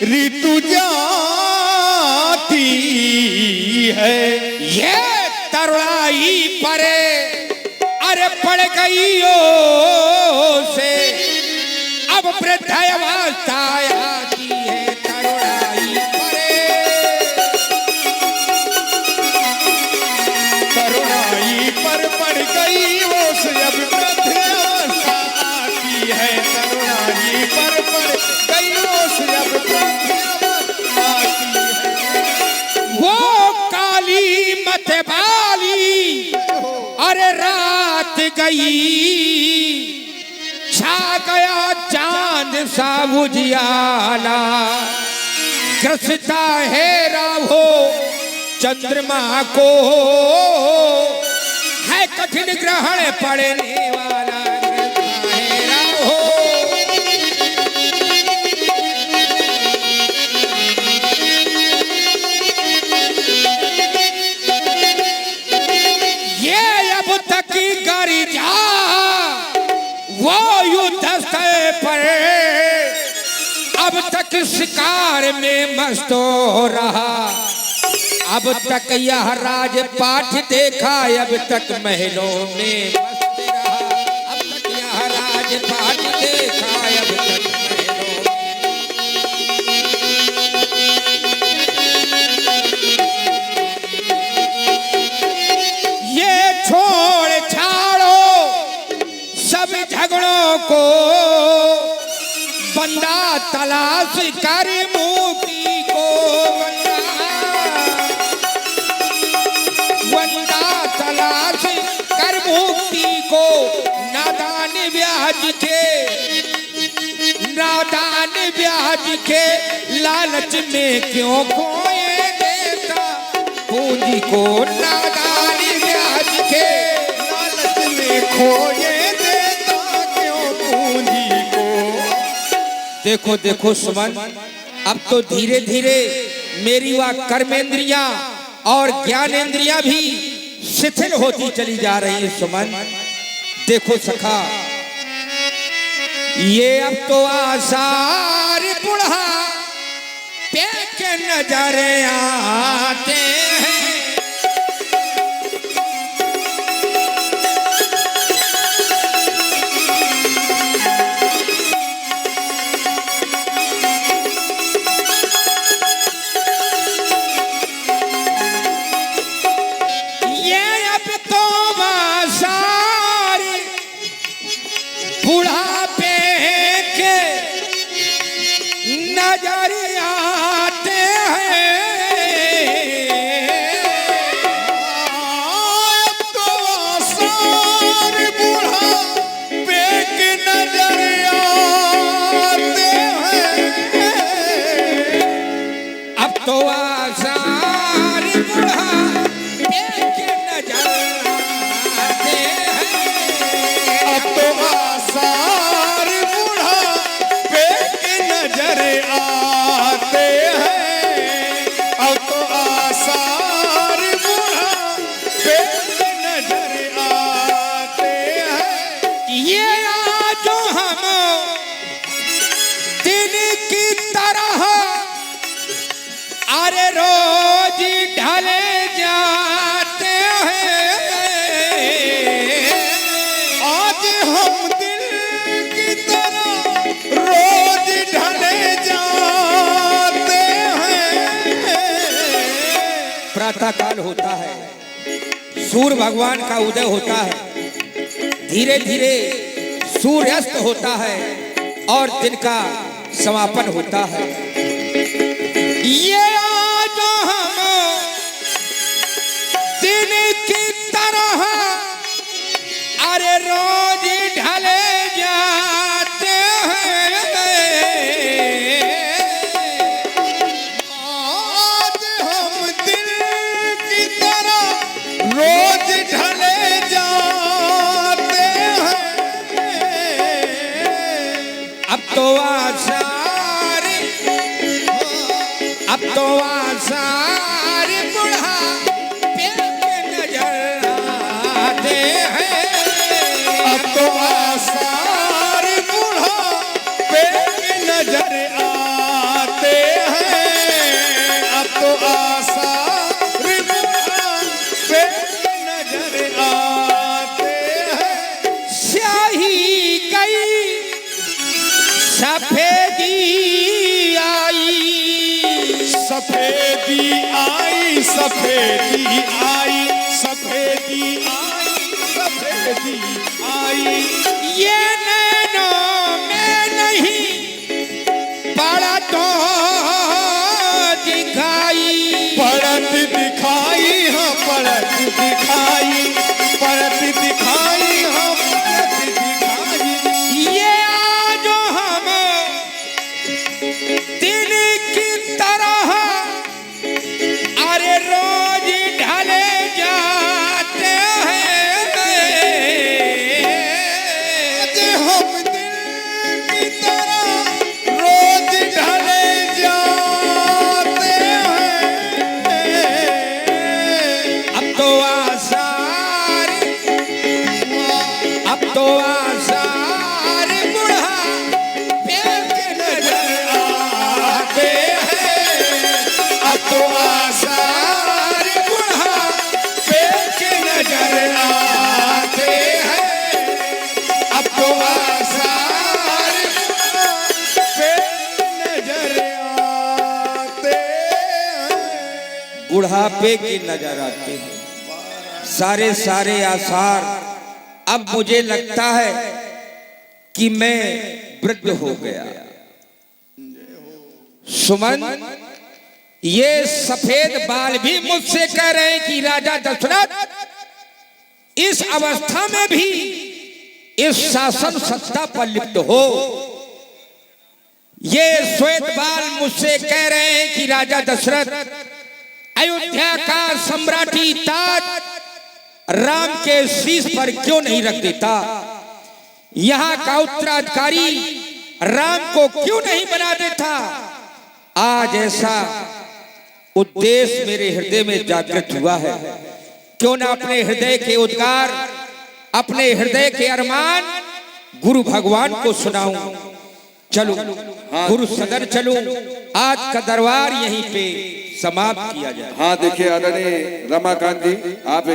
ऋतु जाती है। ये तरुणाई परे अरे पड़ गई से अब वृद्धावस्था आती है। तरुणाई परे तरुणाई पर पड़ गई से अब वृद्धावस्था आती है। तरुणाई पर पड़ गई से अब वृद्धावस्था आती है। वो काली मत वाली अरे रात गई छा गया चांद सा उजियाला ग्रसता है राहो चंद्रमा को है कठिन ग्रहण पड़ने वाला ग्रसता है राहो। ये अब तक की गाड़ी जा वो युद्ध स्थल पर अब तक शिकार में मस्त हो रहा। अब तक यह राजपाट देखा अब तक महलों में मस्त रहा। अब तक यह राजपाट देखा अब तक महलों में। ये छोड़ छाड़ो सब झगड़ों को बंदा तलाश कर मुक्ति को। बंदा तलाश कर मुक्ति को। नादान ब्याज के लालच में क्यों खोए देता पूंजी को। नादान ब्याज के लालच में खोए देता क्यों पूंजी को। देखो देखो सुमन, अब तो धीरे धीरे मेरी वह कर्मेंद्रियां और ज्ञानेंद्रियां भी शिथिल होती चली जा रही है सुमन। देखो सखा, ये अब तो आसार बुढ़ा पे के नजर आते हैं। बुढ़ापे के नजर आते हैं। तो आसार बुढ़ापे के नजर आते हैं। अब तो आसार बुढ़ापे के नजर आते हैं। अब तो आसार बुढ़ापे के नजर आते हैं। अब तो आसार बुढ़ापे के नजर आते हैं। ये आज हम दिन की तरह अरे रोज ढले जाते हैं। आज हम दिल की तरह रोज ढले जाते हैं। प्रातः काल होता है, सूर्य भगवान का उदय होता है, धीरे धीरे सूर्यास्त होता है और दिन का समापन होता है। ये आज हम दिन की तरह अरे रोज ढले जाते हैं। आज हम दिल की तरह रोज ढले जाते हैं। अब तो आसार बुढ़ा पे नजर आते हैं। अब तो आसार बुढ़ापे के नजर आते आसार पे नजर आते हैं। स्याही गई सफेदी आई, सफेदी आई, सफेदी आई, सफेदी आई, सफेदी आई। ये नैनों में नहीं पड़ा तो दिखाई, परत दिखाई, हाँ परत दिखाई, परत दिखाई, हाँ परत दिखाई। ये आज हम दिन की तरह अरे रोज ढले जाते हैं। आज हम दिन की तरह रोज ढले जाते हैं। अब तो आसार, अब तो आसार बुढ़ा प्यार के नजर आते हैं। अब तो आसार बुढ़ा पे के नजर आते हैं। अब तो आसार पे नजर आते हैं। बुढ़ापे की नजर आते हैं। सारे सारे आसार, अब मुझे लगता है कि मैं वृद्ध हो गया। सुमन, ये सफेद बाल भी मुझसे कह रहे हैं कि राजा दशरथ इस अवस्था में भी इस शासन सत्ता पर लिप्त हो। ये श्वेत बाल मुझसे कह रहे हैं कि राजा दशरथ अयोध्या का सम्राटी ताज राम के शीश पर क्यों नहीं रख देता, यहाँ का उत्तराधिकारी राम को क्यों नहीं बना देता। आज ऐसा उद्देश्य मेरे हृदय में जागृत हुआ है। क्यों ना अपने हृदय के उद्गार, अपने हृदय के अरमान गुरु भगवान को सुनाऊं। चलो गुरु सदन चलो, आज का दरबार यहीं पे समाप्त किया जाए। हाँ देखिए आदरणीय रमाकांत जी, आप